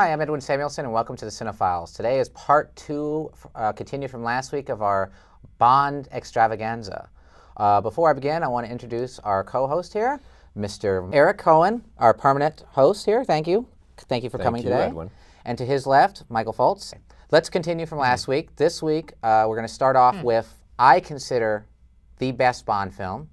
Hi, I'm Edwin Samuelson, and welcome to the CineFiles. Today is part two, continued from last week, of our Bond extravaganza. Before I begin, I want to introduce our co-host here, Mr. Eric Cohen, our permanent host here. Thank you. Thank you for coming today. Edwin. And to his left, Michael Foltz. Let's continue from last week. This week, we're going to start off with, I consider, the best Bond film,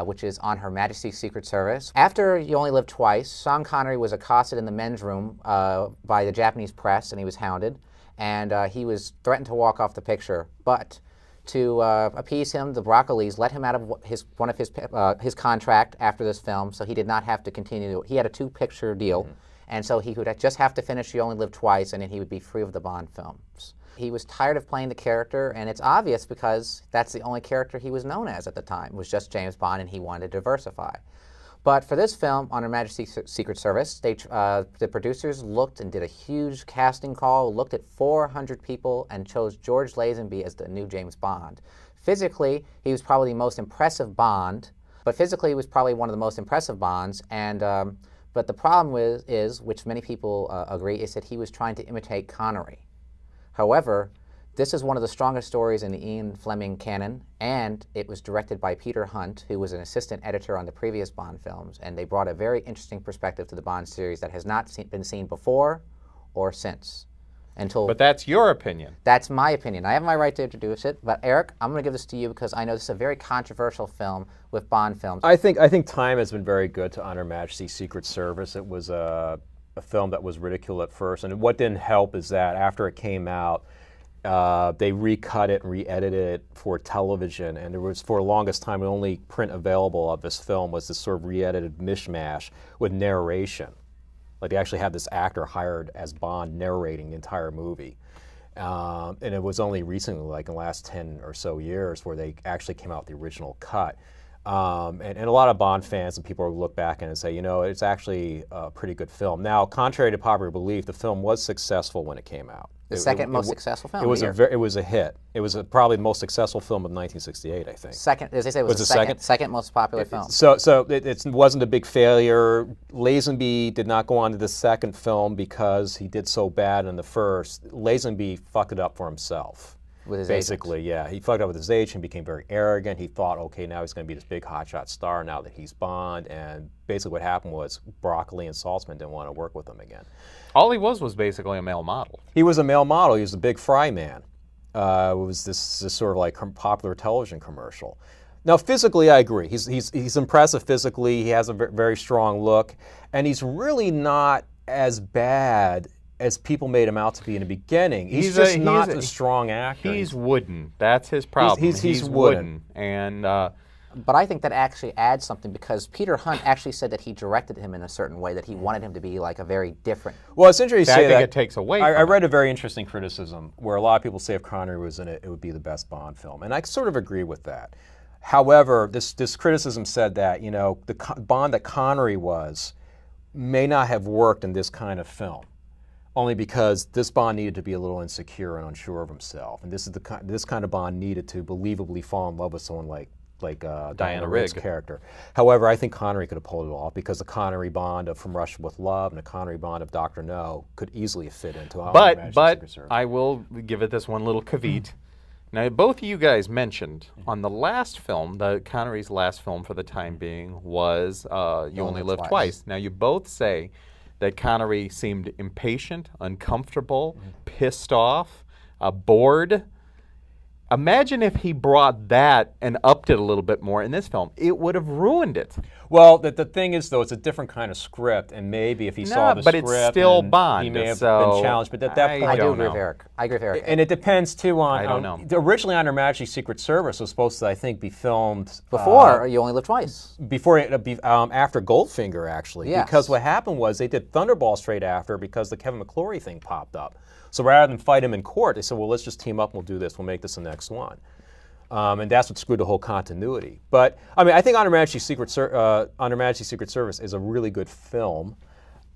which is On Her Majesty's Secret Service. After You Only Live Twice, Sean Connery was accosted in the men's room by the Japanese press, and he was hounded, and he was threatened to walk off the picture. But to appease him, the Broccolis let him out of his contract after this film, so he did not have to continue. He had a two-picture deal, and so he would just have to finish You Only Live Twice, and then he would be free of the Bond films. He was tired of playing the character, and it's obvious because that's the only character he was known as at the time, was just James Bond, and he wanted to diversify. But for this film, On Her Majesty's Secret Service, the producers looked and did a huge casting call, looked at 400 people, and chose George Lazenby as the new James Bond. Physically, he was probably the most impressive Bond, but physically he was probably one of the most impressive Bonds, and but the problem is, which many people agree, is that he was trying to imitate Connery. However, this is one of the strongest stories in the Ian Fleming canon, and it was directed by Peter Hunt, who was an assistant editor on the previous Bond films, and they brought a very interesting perspective to the Bond series that has not been seen before or since. But that's your opinion. That's my opinion. I have my right to introduce it, but Eric, I'm going to give this to you because I know this is a very controversial film with Bond films. I think time has been very good to On Her Majesty's Secret Service. It was a film that was ridiculed at first, and what didn't help is that after it came out, they recut it and re-edited it for television, and there was, for the longest time, the only print available of this film was this sort of re-edited mishmash with narration. Like, they actually had this actor hired as Bond narrating the entire movie. And it was only recently, like in the last 10 or so years, where they actually came out with the original cut. And a lot of Bond fans and people will look back and say, you know, it's actually a pretty good film. Now, contrary to popular belief, the film was successful when it came out. The second most successful film. It was a hit. It was probably the most successful film of 1968, I think. Second, as they say, it was the second most popular film. So it wasn't a big failure. Lazenby did not go on to the second film because he did so bad in the first. Lazenby fucked it up for himself. With his Basically, agent. Yeah. He fucked up with his agent, became very arrogant. He thought, okay, now he's going to be this big hotshot star now that he's Bond. And basically what happened was Broccoli and Saltzman didn't want to work with him again. All he was basically a male model. He was a male model. He was a big fry man. It was this sort of like popular television commercial. Now, physically, I agree. He's impressive physically. He has a very strong look. And he's really not as bad as people made him out to be in the beginning. He's just not a strong actor. He's wooden. That's his problem. He's wooden. And but I think that actually adds something, because Peter Hunt actually said that he directed him in a certain way, that he wanted him to be like a very different. Well, it's interesting to say that. I think it takes away from I read a very interesting criticism where a lot of people say if Connery was in it, it would be the best Bond film. And I sort of agree with that. However, this criticism said that, you know, the Bond that Connery was may not have worked in this kind of film. Only because this Bond needed to be a little insecure and unsure of himself, and this kind of Bond needed to believably fall in love with someone like Diana Rigg's character. However, I think Connery could have pulled it off, because the Connery Bond of From Russia with Love and the Connery Bond of Dr. No could easily fit into. But I will give it this one little caveat. Now, both of you guys mentioned on the last film, Connery's last film for the time being was You Only Live Twice. Now, you both say that Connery seemed impatient, uncomfortable, pissed off, bored. Imagine if he brought that and upped it a little bit more in this film. It would have ruined it. Well, the thing is, though, it's a different kind of script, and maybe if he saw the script, it's still Bond. He may have been challenged. But at that point, I do agree with Eric. I agree with Eric. And it depends too on. I don't know. Originally, On Her Majesty's Secret Service was supposed to, I think, be filmed before You Only Live Twice. After Goldfinger, actually. Yes. Because what happened was they did Thunderball straight after, because the Kevin McClory thing popped up. So rather than fight him in court, they said, well, let's just team up and we'll do this. We'll make this the next one. And that's what screwed the whole continuity. But, I mean, I think On Her Majesty's Secret Service is a really good film.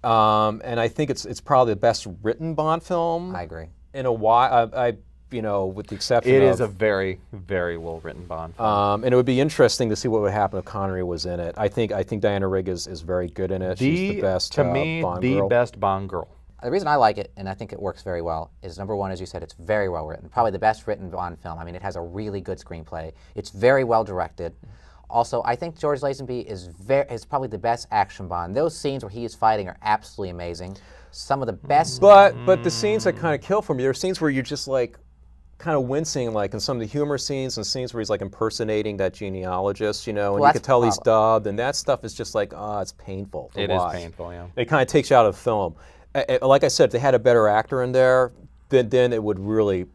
And I think it's probably the best written Bond film. I agree. In a while, you know, with the exception of... It is a very, very well-written Bond film. And it would be interesting to see what would happen if Connery was in it. I think Diana Rigg is very good in it. She's the best Bond girl. To me, the best Bond girl. the reason I like it, and I think it works very well, is number one, as you said, it's very well written. Probably the best written Bond film. I mean, it has a really good screenplay. It's very well directed. Also, I think George Lazenby is probably the best action Bond. Those scenes where he is fighting are absolutely amazing. Some of the best. But the scenes that kind of kill for me, there are scenes where you're just like kind of wincing, like in some of the humor scenes and scenes where he's like impersonating that genealogist, you know, and you can tell he's dubbed, and that stuff is just like, it's painful to watch. It is painful, yeah. It kind of takes you out of the film. Like I said, if they had a better actor in there, then it would really.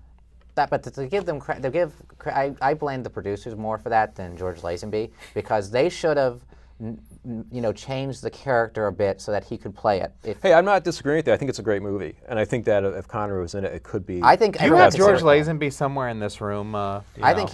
But to give them credit, I blame the producers more for that than George Lazenby, because they should have, changed the character a bit so that he could play it. Hey, I'm not disagreeing with you. I think it's a great movie, and I think that if Connery was in it, it could be. I think you have George Lazenby somewhere in this room. I think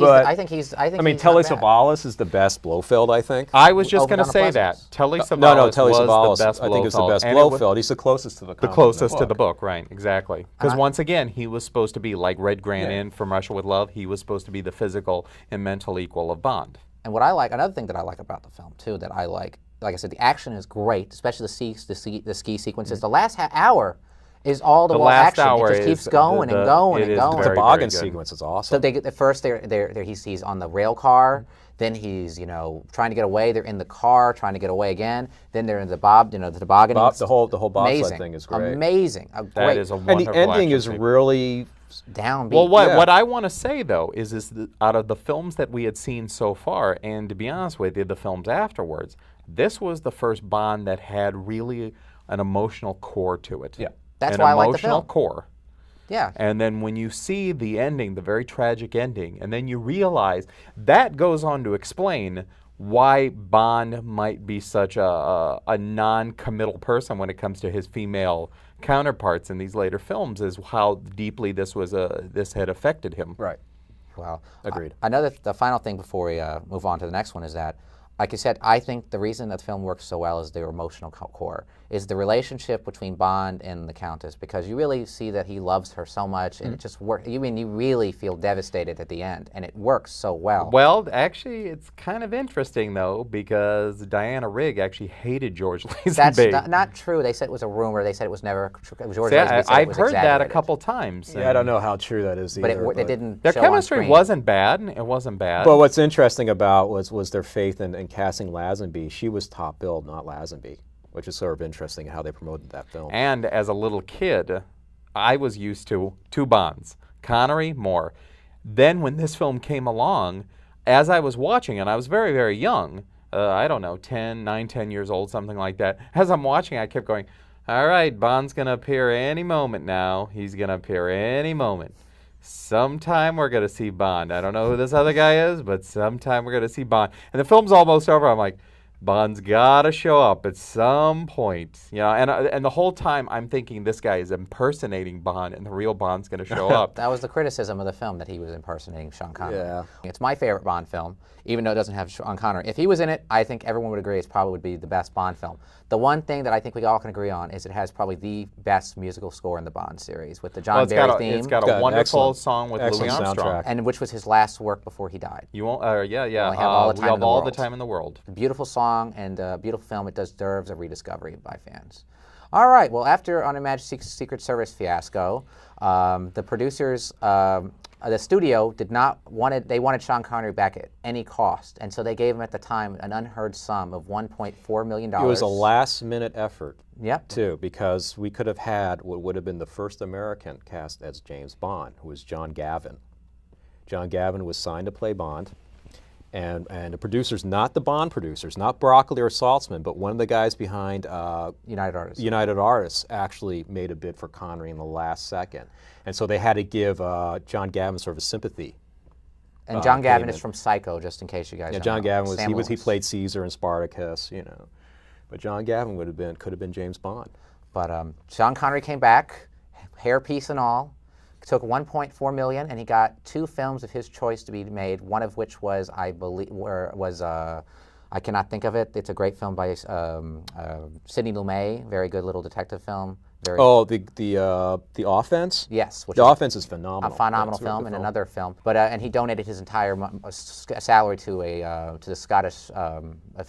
he's. Telly Savalas is the best Blofeld. I think. I was just going to say that Telly Savalas no, Telly was Savalas, the best. I think it's the best Blofeld. He's the closest to the closest to the book, right? Exactly. Because once again, he was supposed to be like Red Grant in From Russia with Love. He was supposed to be the physical and mental equal of Bond. And what I like, another thing that I like about the film too, that I like I said, the action is great, especially the ski sequences. The last hour is all the action. It just keeps going and going and going. The toboggan sequence is awesome. So they get first he's on the rail car. Then he's trying to get away. They're in the car trying to get away again. Then they're in the the toboggan. The whole bobsled thing is great. Amazing. That is a wonderful. And the ending is really downbeat. Well, what I want to say though is that out of the films that we had seen so far, and to be honest with you, the films afterwards, this was the first Bond that had really an emotional core to it. Yeah, that's why I like the film. An emotional core. Yeah. And then when you see the ending, the very tragic ending, and then you realize that goes on to explain why Bond might be such a non-committal person when it comes to his female counterparts in these later films, is how deeply this had affected him. Right. Well, agreed. The final thing before we move on to the next one is that, like you said, I think the reason that the film works so well is the emotional core, is the relationship between Bond and the Countess, because you really see that he loves her so much, and it just works. You really feel devastated at the end, and it works so well. Well, actually, it's kind of interesting, though, because Diana Rigg actually hated George Lazenby. That's not true. They said it was a rumor. They said it was never true. George Lazenby said I've it was heard that a exaggerated. couple times. Yeah, I don't know how true that is either. But it didn't their show chemistry on screen. wasn't bad. It wasn't bad. But what's interesting about was their faith in casting Lazenby. She was top billed, not Lazenby, which is sort of interesting how they promoted that film. And as a little kid, I was used to two Bonds, Connery, more. Then when this film came along, as I was watching, and I was very, very young, I don't know, 9, 10 years old, something like that. As I'm watching, I kept going, all right, Bond's going to appear any moment now. He's going to appear any moment. Sometime we're going to see Bond. I don't know who this other guy is, but sometime we're going to see Bond. And the film's almost over. I'm like, Bond's got to show up at some point. And the whole time I'm thinking this guy is impersonating Bond, and the real Bond's going to show up. That was the criticism of the film, that he was impersonating Sean Connery. Yeah. It's my favorite Bond film, even though it doesn't have Sean Connery. If he was in it, I think everyone would agree it probably would be the best Bond film. The one thing that I think we all can agree on is it has probably the best musical score in the Bond series, with the John Barry theme. It's got a wonderful song with Louis Armstrong. Soundtrack. And which was his last work before he died. You won't, yeah. We have all the time in the world. The beautiful song and beautiful film. It deserves a rediscovery by fans. All right. Well, after On Her Majesty's Secret Service fiasco, the producers, the studio wanted Sean Connery back at any cost, and so they gave him at the time an unheard sum of $1.4 million. It was a last-minute effort. Yep. Too, because we could have had what would have been the first American cast as James Bond, who was John Gavin. John Gavin was signed to play Bond. And the producers, not the Bond producers, not Broccoli or Saltzman, but one of the guys behind United Artists actually made a bid for Connery in the last second. And so they had to give John Gavin sort of a sympathy. And John Gavin is from Psycho, just in case you guys don't know. John Gavin he played Caesar in Spartacus, But John Gavin could have been James Bond. But Sean Connery came back, hairpiece and all. Took $1.4 million, and he got 2 films of his choice to be made. One of which was, I believe, I cannot think of it. It's a great film by Sidney Lumet, very good little detective film. The Offense? Yes. The Offense is phenomenal. A phenomenal film, and another film. But and he donated his entire salary to the Scottish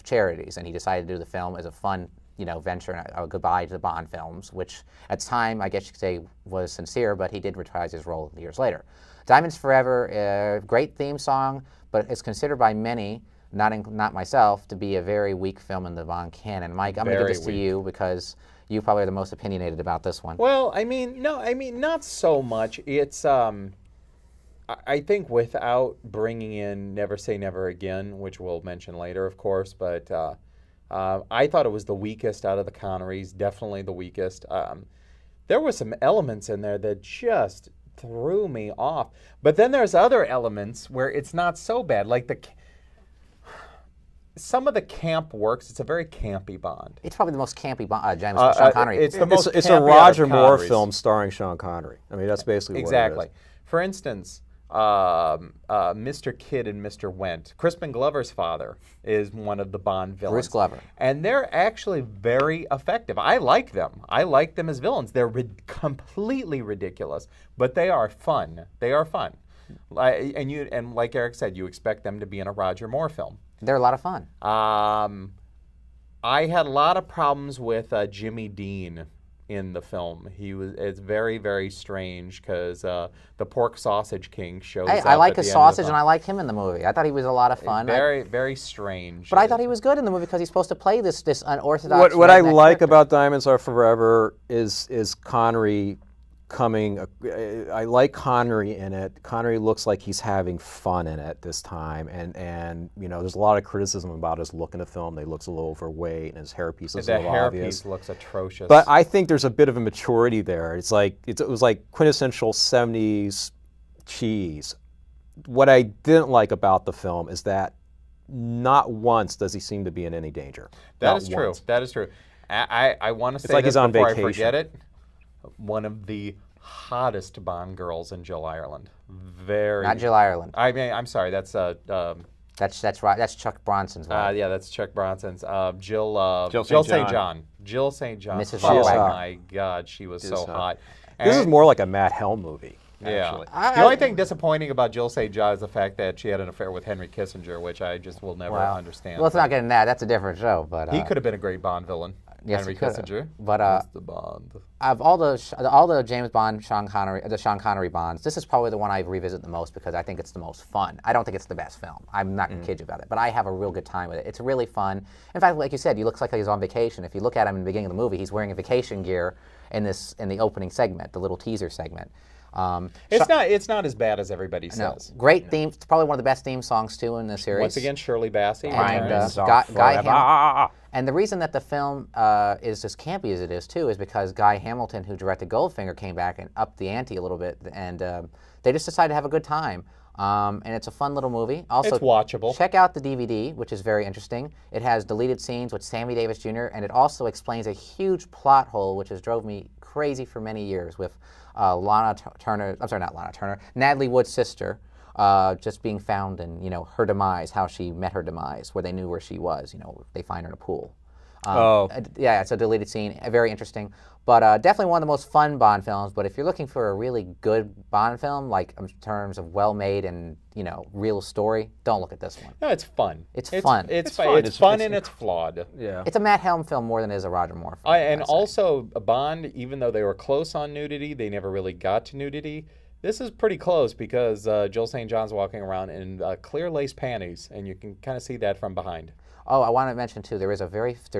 charities, and he decided to do the film as a fun, venture a goodbye to the Bond films, which at the time, I guess you could say, was sincere, but he did reprise his role years later. Diamonds Forever, great theme song, but it's considered by many, not myself, to be a very weak film in the Bond canon. Mike, I'm going to give this to you because you probably are the most opinionated about this one. Well, not so much. It's, I think without bringing in Never Say Never Again, which we'll mention later, of course, but I thought it was the weakest out of the Connerys, definitely the weakest. There were some elements in there that just threw me off. But then there's other elements where it's not so bad, like some of the camp works. It's a very campy Bond. It's probably the most campy Sean Connery. It's the most it's campy a Roger out of Moore Connerys. film starring Sean Connery. I mean, that's basically Exactly. what it is. For instance, Mr. Kidd and Mr. Went. Crispin Glover's father is one of the Bond villains. Bruce Glover. And they're actually very effective. I like them. I like them as villains. They're completely ridiculous, but they are fun. They are fun. And like Eric said, you expect them to be in a Roger Moore film. They're a lot of fun. I had a lot of problems with Jimmy Dean in the film. It's very, very strange because the Pork Sausage King shows up. I like at the his end of the sausage, and film. I like him in the movie. I thought he was a lot of fun. Very, very strange. But I thought he was good in the movie because he's supposed to play this unorthodox. What I redneck like character. about Diamonds Are Forever is Connery coming. I like Connery in it. Connery looks like he's having fun in it this time, and there's a lot of criticism about his look in the film. He looks a little overweight, and his hairpiece is a little obvious. The hairpiece looks atrocious. But I think there's a bit of a maturity there. It was like quintessential 70s cheese. What I didn't like about the film is that not once does he seem to be in any danger. That is true. That is true. I want to say like this he's on before vacation. I forget it. One of the hottest Bond girls in Jill Ireland. Not Jill Ireland. I mean, I'm sorry. That's right. That's Chuck Bronson's wife. yeah, that's Chuck Bronson's. Jill St. St. John. Jill St. John. Mrs. Oh Wagner. my God, she was so hot. This is And- more like a Matt Helm movie. Yeah. Actually. The only thing disappointing about Jill St. John is the fact that she had an affair with Henry Kissinger, which I just will never understand. Well, let's not get into that. That's a different show. But He could have been a great Bond villain. Yes, Henry he could have. Kissinger. But Mr. Bond. of all the James Bond, Sean Connery Bonds, this is probably the one I revisit the most because I think it's the most fun. I don't think it's the best film. I'm not going to kid you about it, but I have a real good time with it. It's really fun. In fact, like you said, he looks like he's on vacation. If you look at him in the beginning of the movie, he's wearing a vacation gear in the opening segment, the little teaser segment. It's not as bad as everybody says. Great theme. It's probably one of the best theme songs too in the series. Once again, Shirley Bassey. And returns. Guy Hamilton. And the reason that the film is as campy as it is too is because Guy Hamilton, who directed Goldfinger, came back and upped the ante a little bit, and they just decided to have a good time. And it's a fun little movie. Also, It's watchable. Check out the DVD, which is very interesting. It has deleted scenes with Sammy Davis Jr., and it also explains a huge plot hole, which has drove me crazy for many years, with Natalie Wood's sister, just being found and her demise, how she met her demise, where they knew where she was. They find her in a pool. Yeah, it's a deleted scene. Very interesting, but definitely one of the most fun Bond films. But if you're looking for a really good Bond film, like in terms of well-made and real story, don't look at this one. No, it's fun. It's fun. It's fun. It's fun and it's flawed. Yeah. It's a Matt Helm film more than it is a Roger Moore film. And I'd say. also, Bond, even though they were close on nudity, they never really got to nudity. This is pretty close because Jill St. John's walking around in clear lace panties, and you can kind of see that from behind. Oh, I want to mention too. There's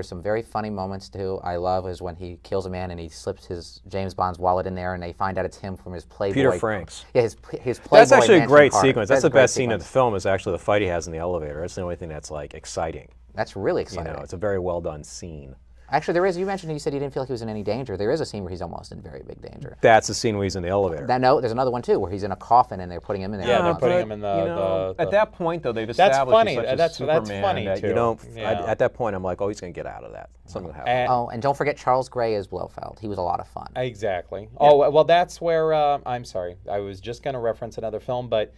some very funny moments too. I love is when he kills a man and he slips his James Bond's wallet in there, and they find out it's him from his Playboy. Peter Franks. Yeah, his Playboy. That's actually a mansion great card. sequence. That's the a great best scene of sequence. the film is actually the fight he has in the elevator. That's the only thing that's like exciting. That's really exciting. It's a very well done scene. Actually, there is. You mentioned you said you didn't feel like he was in any danger. There is a scene where he's almost in very big danger. That's the scene where he's in the elevator. There's another one too where he's in a coffin and they're putting him in there. Yeah, they're But- putting him in the at that point though, they've That's established funny. he's such That's a Superman funny, that too. you don't. Yeah. At that point, I'm like, oh, he's gonna get out of that. Something will happen. Oh, and don't forget Charles Gray as Blofeld. He was a lot of fun. Exactly. Yeah. Oh, well, that's where, I'm sorry. I was just going to reference another film, but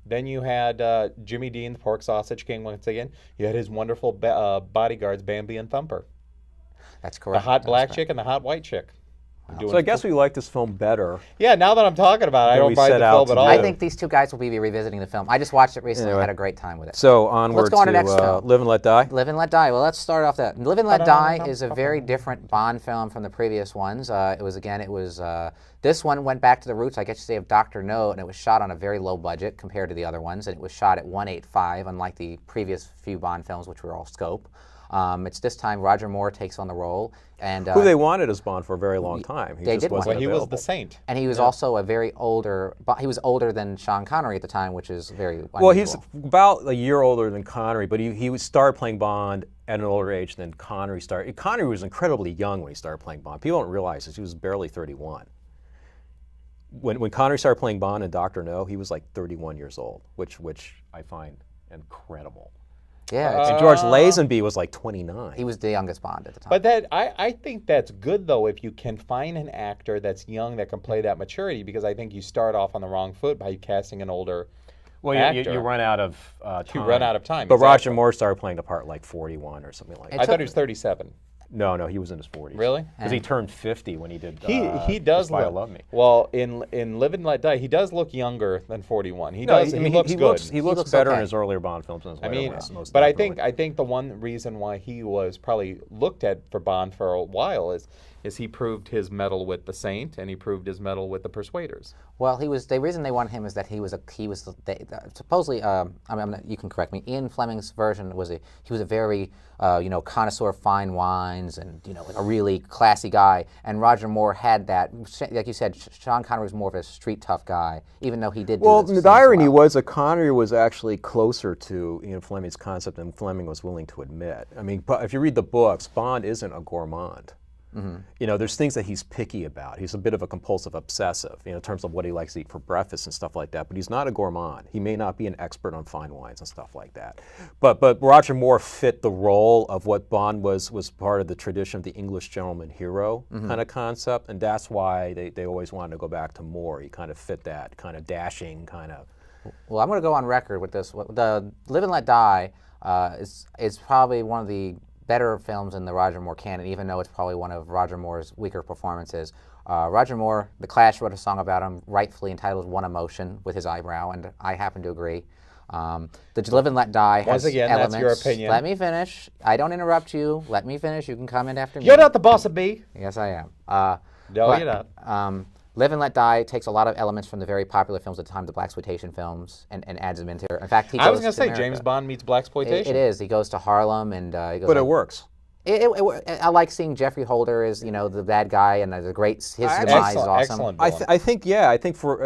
then you had Jimmy Dean, the Pork Sausage King, once again. You had his wonderful bodyguards, Bambi and Thumper. That's correct. The hot That's black correct. chick and the hot white chick. So I guess we like this film better. Yeah, now that I'm talking about it, I Than don't we mind set the out film to at do. all. I think these two guys will be revisiting the film. I just watched it recently. Anyway. Had a great time with it. So onward Let's go on to to next film. Live and Let Die. Live and Let Die. Well, let's start off that. Live and Let Die is a very different Bond film from the previous ones. This one went back to the roots, I guess you say, of Dr. No, and it was shot on a very low budget compared to the other ones, and it was shot at 1.85, unlike the previous few Bond films, which were all scope. It's this time Roger Moore takes on the role, and Who they wanted as Bond for a very long time. He they just did wasn't want him. He was available. the Saint. and he was also a very older. He was older than Sean Connery at the time, which is very unusual. Well, he's about a year older than Connery, but he started playing Bond at an older age than Connery started. Connery was incredibly young when he started playing Bond. People don't realize this. He was barely 31. When Connery started playing Bond in Dr. No, he was like 31 years old, which I find incredible. Yeah, And George Lazenby was like 29. he was the youngest Bond at the time. But I think that's good, though, if you can find an actor that's young that can play that maturity, because I think you start off on the wrong foot by casting an older actor. you run out of time. You run out of time. But exactly. Roger Moore started playing the part like 41 or something like that. I thought he was 37. No, he was in his 40s. Really? Because he turned 50 when he did He does Spy Who look. Loved Me. Well, in Live and Let Die, he does look younger than 41. He No, does. I mean, he looks good. He looks looks better okay. in his earlier Bond films than his I later mean, ones, most but I definitely. think the one reason why he was probably looked at for Bond for a while is he proved his mettle with the Saint and he proved his mettle with the Persuaders. Well, the reason they wanted him is that he was supposedly. You can correct me. Ian Fleming's version he was a very connoisseur of fine wines and a really classy guy. And Roger Moore had that. Like you said, Sean Connery was more of a street tough guy, even though he did. Well, do this the irony well. was that Connery was actually closer to Ian Fleming's concept than Fleming was willing to admit. I mean, if you read the books, Bond isn't a gourmand. There's things that he's picky about. He's a bit of a compulsive obsessive, in terms of what he likes to eat for breakfast and stuff like that. But he's not a gourmand. He may not be an expert on fine wines and stuff like that. But Roger Moore fit the role of what Bond was part of the tradition of the English gentleman hero kind of concept, and that's why they always wanted to go back to Moore. He kind of fit that kind of dashing kind of. Well, I'm going to go on record with this. The Live and Let Die is probably one of the better films in the Roger Moore canon, even though it's probably one of Roger Moore's weaker performances. Roger Moore, The Clash wrote a song about him, rightfully entitled One Emotion, with his eyebrow, and I happen to agree. The Live and Let Die has Once again, elements. that's your opinion. Let me finish. I don't interrupt you. Let me finish. You can comment after me. You're not the boss of me. Yes, I am. No, you're not. Live and Let Die takes a lot of elements from the very popular films at the time, the blaxploitation films, and adds them into it. In fact, he goes I was going to say America. James Bond meets blaxploitation. It is. He goes to Harlem and he goes. But it works. I like seeing Jeffrey Holder as the bad guy and the great. His demise is awesome. Excellent. I think for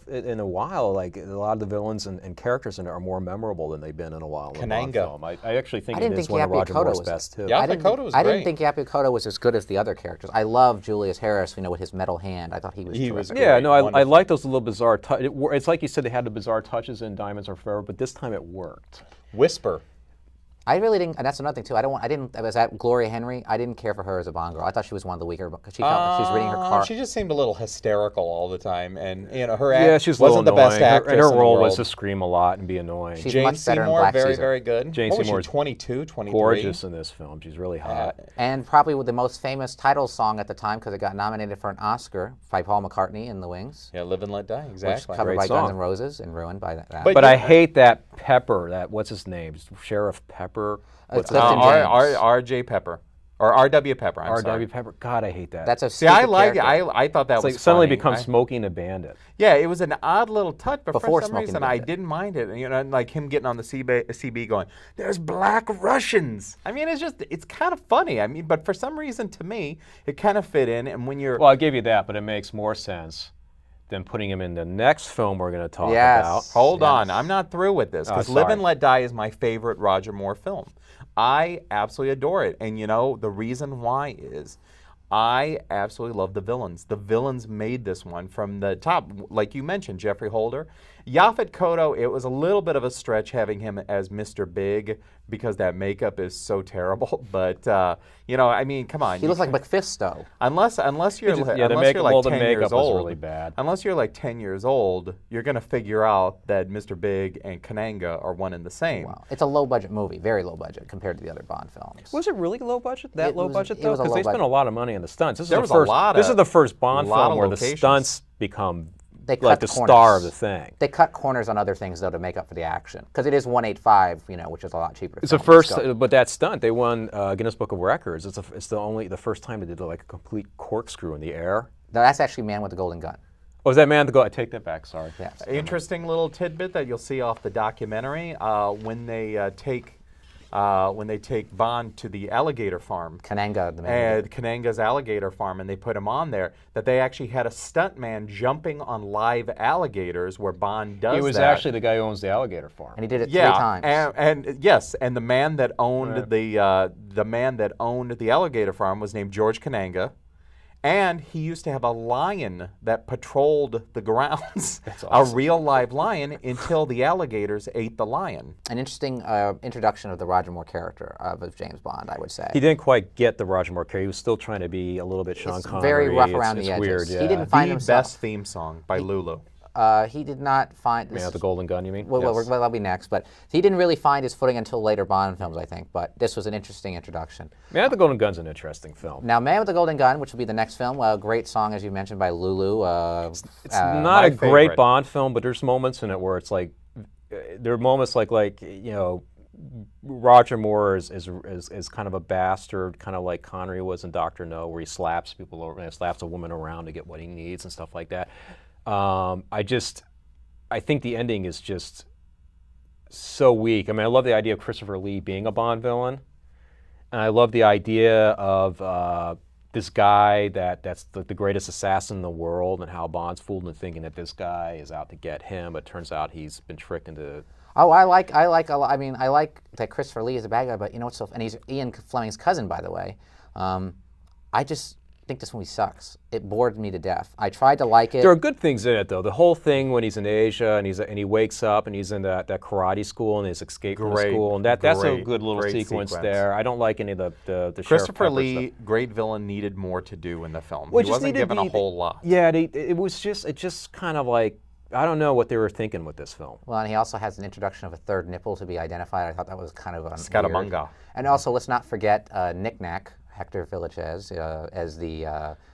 in a while, like a lot of the villains and characters in it are more memorable than they've been in a while. In a Bond Kananga. film. I actually think I didn't it is think one of Roger Yappi Kotto Moore's was- best too. Yeah. I Yappi Kotto was I didn't great. think Yappi Kotto was as good as the other characters. I love Julius Harris, with his metal hand. I thought he was He terrific. was Yeah, great, no, I wonderful. like those little bizarre. It's like you said, they had the bizarre touches in Diamonds Are Forever, but this time it worked. Whisper. I really didn't, and that's another thing too. Was that Gloria Henry? I didn't care for her as a Bond girl. I thought she was one of the weaker because she felt like she was reading her car. She just seemed a little hysterical all the time, and her Yeah, act she's a little wasn't the annoying. best actress and her in the role was world. to scream a lot and be annoying. She's Jane much better in Seymour, Black very, Caesar. very good. Jane What was Seymour's she, 22, 23? gorgeous in this film. She's really hot. And probably with the most famous title song at the time because it got nominated for an Oscar by Paul McCartney in The Wings, Yeah, Live and Let Die, which exactly. covered Great by song. Guns N' Roses and ruined by that. But But you- I hate that Pepper. What's his name? Sheriff Pepper. What's his Clifton name? James. R.J. Pepper. Or R.W. Pepper, I'm sorry. R.W. Pepper. God, I hate that. That's a See, I stupid like it. character. I thought that it's was like suddenly funny. becomes Smoking the Bandit. Yeah, it was an odd little touch, but Before for some Smoking reason the I Bandit. didn't mind it. And, like him getting on the CB going, there's black Russians. I mean, it's kind of funny. I mean, but for some reason to me, it kind of fit in. And when you're Well, I'll give you that, but it makes more sense than putting him in the next film we're going to talk Yes. about. Hold on, I'm not through with this because Live sorry. and Let Die is my favorite Roger Moore film. I absolutely adore it, and the reason why is I absolutely love the villains. The villains made this one from the top, like you mentioned, Jeffrey Holder. Yaphet Kotto, it was a little bit of a stretch having him as Mr. Big because that makeup is so terrible. But I mean, come on. He looks like Mephisto. Unless you're the unless you're like 10 makeup years was old, really bad. Unless you're like 10 years old, you're gonna figure out that Mr. Big and Kananga are one and the same. Well, it's a low-budget movie, very low budget compared to the other Bond films. Was it really low budget? It Low was- budget it though? was a Because low they spent budget. a lot of money in the stunts. This There is was the first. a lot This of- is the first Bond lot film of where locations. the stunts become They like cut the corners. star of the thing. They cut corners on other things though to make up for the action because it is 185, you know, which is a lot cheaper. to It's the film. first, Let's go. but that stunt they won Guinness Book of Records. It's the first time they did like a complete corkscrew in the air. No, that's actually Man with the Golden Gun. Oh, is that Man to go? I take that back. Sorry. Yes. Interesting little tidbit that you'll see off the documentary when they take Bond to the alligator farm. Kananga, the man. And Kananga's alligator farm, and they put him on there, that they actually had a stuntman jumping on live alligators where Bond does that. He was actually the guy who owns the alligator farm. And he did it yeah, 3 times. and yes, and the man that owned Right. the man that owned the alligator farm was named George Kananga, and he used to have a lion that patrolled the grounds, That's a awesome. real live lion, until the alligators ate the lion. An interesting introduction of the Roger Moore character of James Bond, I would say. He didn't quite get the Roger Moore character. He was still trying to be a little bit Sean It's Connery. very rough around It's the edges. weird, He yeah. didn't find The himself. best theme song by Lulu. He did not find. Man with the Golden Gun, you mean? Well, Yes. that'll be next, but he didn't really find his footing until later Bond films, I think. But this was an interesting introduction. Man with the Golden Gun's an interesting film. Now, Man with the Golden Gun, which will be the next film, a great song, as you mentioned, by Lulu. It's not my a great favorite. Bond film, but there's moments in it where it's like, there are moments like you know, Roger Moore is kind of a bastard, kind of like Connery was in Dr. No, where he slaps people over, and slaps a woman around to get what he needs and stuff like that. I think the ending is just so weak. I mean, I love the idea of Christopher Lee being a Bond villain, and I love the idea of this guy that's the greatest assassin in the world, and how Bond's fooled into thinking that this guy is out to get him, but it turns out he's been tricked into. Oh, I like that Christopher Lee is a bad guy, but you know what's so, and he's Ian Fleming's cousin, by the way. I just think this movie sucks. It bored me to death. I tried to like it. There are good things in it, though. The whole thing when he's in Asia and he wakes up and he's in that karate school and his escape from the Great, school, and that's a great, good little great sequence sequence. there. I don't like any of the Sheriff Christopher Pepper Lee, stuff. great villain, needed more to do in the film. Well, it He just wasn't needed given a the- whole lot. Yeah, it just kind of like, I don't know what they were thinking with this film. Well, and he also has an introduction of a third nipple to be identified. I thought that was kind of weird. Scaramanga. And also, let's not forget Knick Knack, Hector Villachez, as the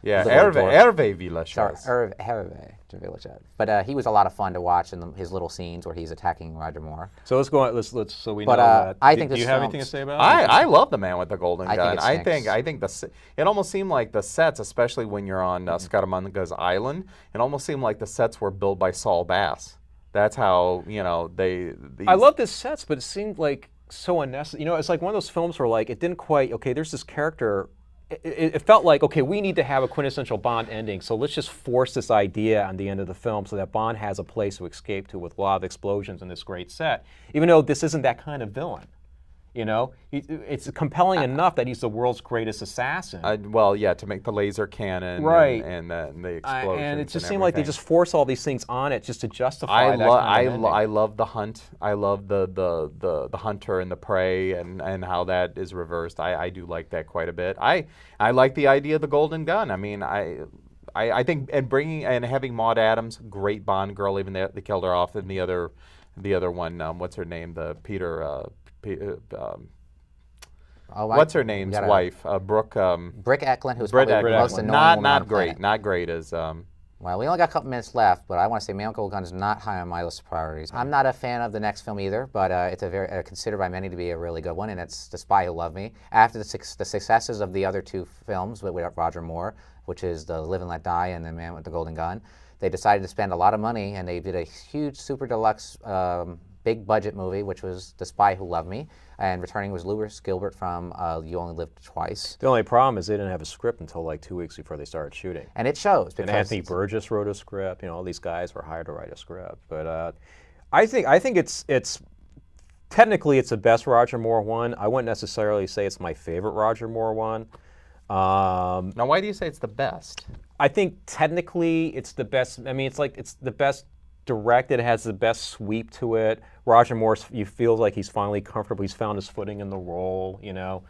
Yeah, little dwarf. Hervé Villachez. Sorry, Hervé Villachez. But he was a lot of fun to watch in his little scenes where he's attacking Roger Moore. So let's go on. Let's so we But, know that. I think do this you have film- anything to say about it? I love the Man with the Golden I think Gun. it I stinks. think it almost seemed like the sets, especially when you're on Scaramanga's island, it almost seemed like the sets were built by Saul Bass. That's how these, I love the sets, but it seemed like so unnecessary. You know, it's like one of those films where like it didn't quite. Okay, there's this character. It felt like, okay, we need to have a quintessential Bond ending, so let's just force this idea on the end of the film so that Bond has a place to escape to with a lot of explosions in this great set, even though this isn't that kind of villain. You know, it's compelling enough that he's the world's greatest assassin. well, yeah, to make the laser cannon, Right. and the explosions, And it just and seemed like they everything. just force all these things on it just to justify that kind of ending. I love the hunt. I love the hunter and the prey, and how that is reversed. I do like that quite a bit. I like the idea of the Golden Gun. I mean, I think and having Maude Adams, great Bond girl, even they killed her off in the other one. What's her name? The Peter. What's her name's wife? Brooke. Brick Eklund, who's Britt probably the Eklund. most annoying woman on Not the great. planet. Not great as. Well, we only got a couple minutes left, but I want to say Man with the Golden Gun is not high on my list of priorities. I'm not a fan of the next film either, but it's considered by many to be a really good one, and it's The Spy Who Loved Me. After the successes of the other 2 films with Roger Moore, which is The Live and Let Die and The Man with the Golden Gun, they decided to spend a lot of money, and they did a huge super deluxe big budget movie, which was The Spy Who Loved Me, and returning was Lewis Gilbert from You Only Live Twice. The only problem is they didn't have a script until like 2 weeks before they started shooting. And it shows. And Because Anthony Burgess wrote a script. You know, all these guys were hired to write a script. But I think it's technically it's the best Roger Moore one. I wouldn't necessarily say it's my favorite Roger Moore one. Now, why do you say it's the best? I think technically it's the best. I mean, it's the best directed. It has the best sweep to it. Roger Moore, you feel like he's finally comfortable. He's found his footing in the role. You know,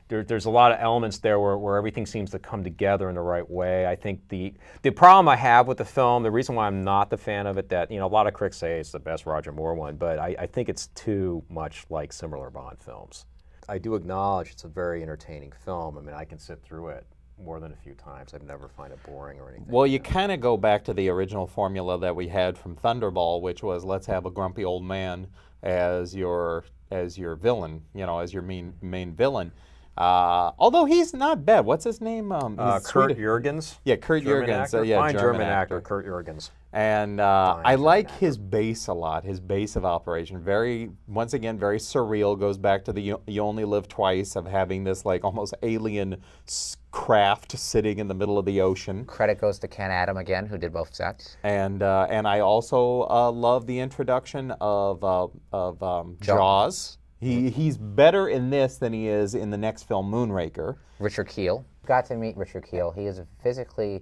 there's a lot of elements there where everything seems to come together in the right way. I think the problem I have with the film, the reason why I'm not the fan of it, that a lot of critics say it's the best Roger Moore one, but I think it's too much like similar Bond films. I do acknowledge it's a very entertaining film. I mean, I can sit through it more than a few times. I've never find it boring or anything. Well, you kind of go back to the original formula that we had from Thunderball, which was let's have a grumpy old man as your villain, as your main villain. Although he's not bad. What's his name? Kurt Jürgens. Yeah, Kurt Jürgens. Fine German actor, Kurt Jürgens. And I like his base a lot, his base of operation. Once again, very surreal, goes back to the You Only Live Twice of having this like almost alien craft sitting in the middle of the ocean. Credit goes to Ken Adam again, who did both sets. And I also love the introduction of Jaws. He's better in this than he is in the next film, Moonraker. Richard Kiel. Got to meet Richard Kiel. He is physically...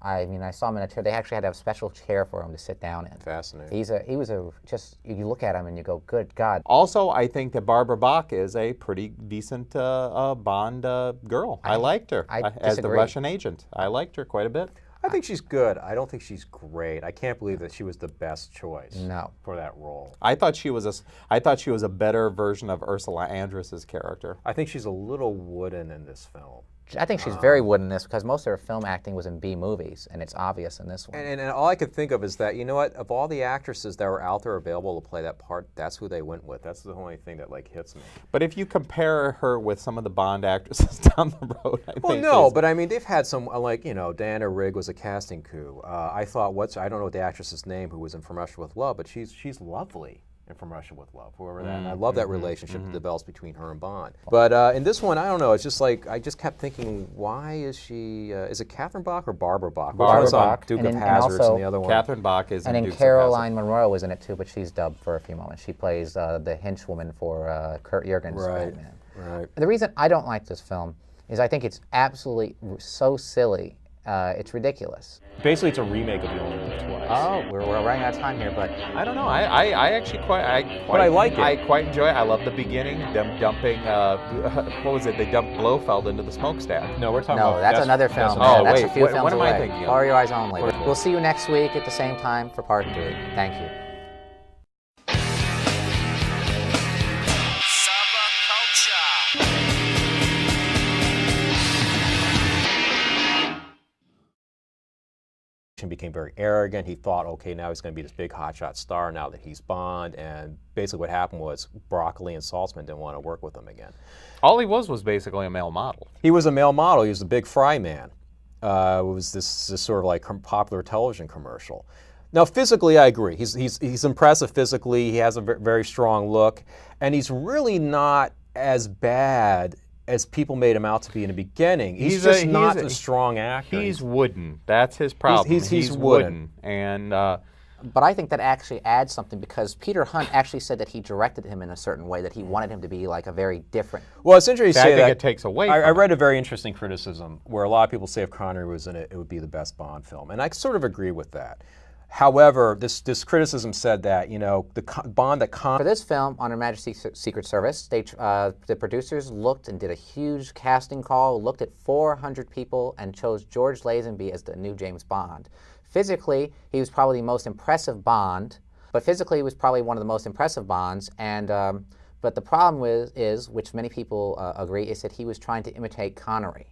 I saw him in a chair. They actually had to have a special chair for him to sit down in. Fascinating. You look at him and you go, good God. Also, I think that Barbara Bach is a pretty decent Bond girl. I liked her as the Russian agent. I liked her quite a bit. I think she's good. I don't think she's great. I can't believe that she was the best choice for that role. I thought she was a better version of Ursula Andress's character. I think she's a little wooden in this film. I think she's very wooden in this because most of her film acting was in B movies, and it's obvious in this one. And all I could think of is that, you know what, of all the actresses that were out there available to play that part, that's who they went with. That's the only thing that hits me. But if you compare her with some of the Bond actresses down the road, but I mean, they've had some, Diana Rigg was a casting coup. I don't know the actress's name who was in From Russia with Love, but she's lovely. From Russia with Love, whoever that. And I love that relationship that develops between her and Bond. But in this one, I don't know. It's just like I just kept thinking, why is she? Is it Catherine Bach or Barbara Bach? Barbara Bach. Duke of Hazards, and the other one. Catherine Bach is. And then Caroline Munro was in it too, but she's dubbed for a few moments. She plays the henchwoman for Kurt Jürgens. Batman. Right. The reason I don't like this film is I think it's absolutely so silly. It's ridiculous. Basically, it's a remake of You Only Live Twice. Oh, we're running out of time here, but I don't know. I actually quite like it. I quite enjoy it. I love the beginning, them dumping. What was it? They dumped Blofeld into the smokestack. No, we're talking no, about that's another film. That's a few films what am away. I thinking of? Follow Your Eyes Only. We'll see you next week at the same time for part 3. Thank you. Became very arrogant. He thought, okay, now he's going to be this big hotshot star now that he's Bond. And basically what happened was Broccoli and Saltzman didn't want to work with him again. All he was basically a male model. He was a male model. He was a big fry man. It was this sort of like popular television commercial. Now, physically, I agree. He's impressive physically. He has a very strong look. And he's really not as bad as people made him out to be in the beginning. He's just not a strong actor. He's wooden. That's his problem. He's wooden. And but I think that actually adds something because Peter Hunt actually said that he directed him in a certain way, that he wanted him to be like a very different. Well, it's interesting to say that. I think it takes away from I read a very interesting criticism where a lot of people say if Connery was in it, it would be the best Bond film. And I sort of agree with that. However, this criticism said that, the Bond that For this film, on Her Majesty's Secret Service, the producers looked and did a huge casting call, looked at 400 people, and chose George Lazenby as the new James Bond. Physically, he was probably the most impressive Bond, but physically he was probably one of the most impressive Bonds, and but the problem is, which many people agree, is that he was trying to imitate Connery.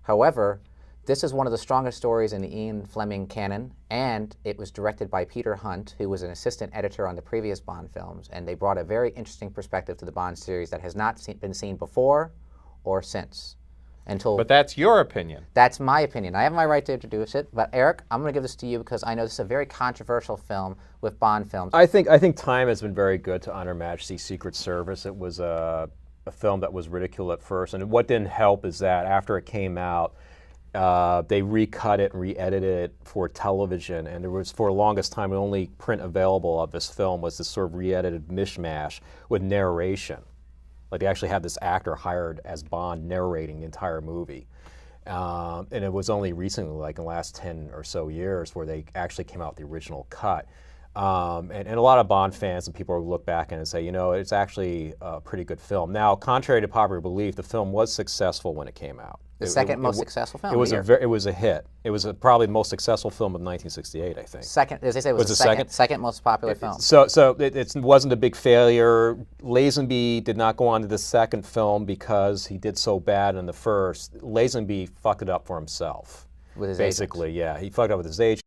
However, this is one of the strongest stories in the Ian Fleming canon, and it was directed by Peter Hunt, who was an assistant editor on the previous Bond films, and they brought a very interesting perspective to the Bond series that has not been seen before or since. But that's your opinion. That's my opinion. I have my right to introduce it, but Eric, I'm going to give this to you because I know this is a very controversial film with Bond films. I think time has been very good to honor Majesty's Secret Service. It was a film that was ridiculed at first, and what didn't help is that after it came out, they recut it and re-edited it for television, and there was, for the longest time, the only print available of this film was this sort of re-edited mishmash with narration. Like they actually had this actor hired as Bond narrating the entire movie. And it was only recently, like in the last 10 or so years, where they actually came out with the original cut. And a lot of Bond fans and people look back and say, you know, it's actually a pretty good film. Now, contrary to popular belief, the film was successful when it came out. The second most successful film. It was a hit. It was probably the most successful film of 1968, I think. Second, as they say, it was the second most popular film. So it wasn't a big failure. Lazenby did not go on to the second film because he did so bad in the first. Lazenby fucked it up for himself. With his basically, agent. yeah, he fucked up with his agent.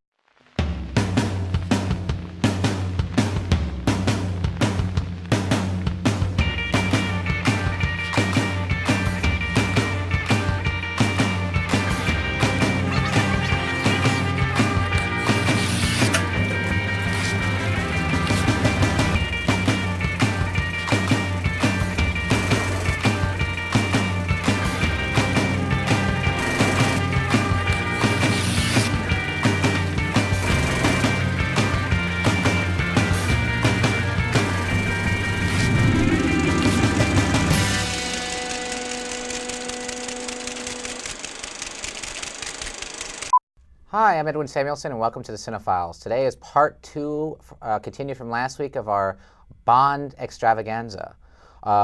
Hi, I'm Edwin Samuelson, and welcome to the CineFiles. Today is part 2, continued from last week, of our Bond extravaganza.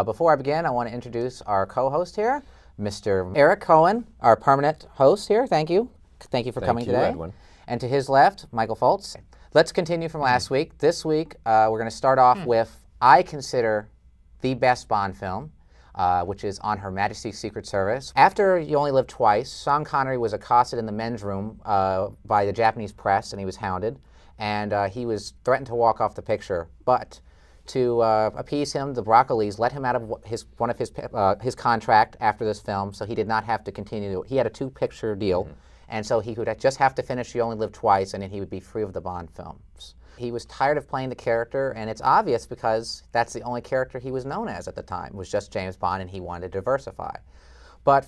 Before I begin, I want to introduce our co-host here, Mr. Eric Cohen, our permanent host here. Thank you. Thank you for coming today. Edwin. And to his left, Michael Foltz. Let's continue from last week. This week, we're going to start off with, I consider, the best Bond film, which is On Her Majesty's Secret Service. After You Only Live Twice, Sean Connery was accosted in the men's room by the Japanese press, and he was hounded, and he was threatened to walk off the picture. But to appease him, the Broccolis let him out of one of his contract after this film, so he did not have to continue. He had a 2-picture deal, and so he would just have to finish You Only Live Twice, and then he would be free of the Bond films. He was tired of playing the character, and it's obvious because that's the only character he was known as at the time, was just James Bond, and he wanted to diversify. But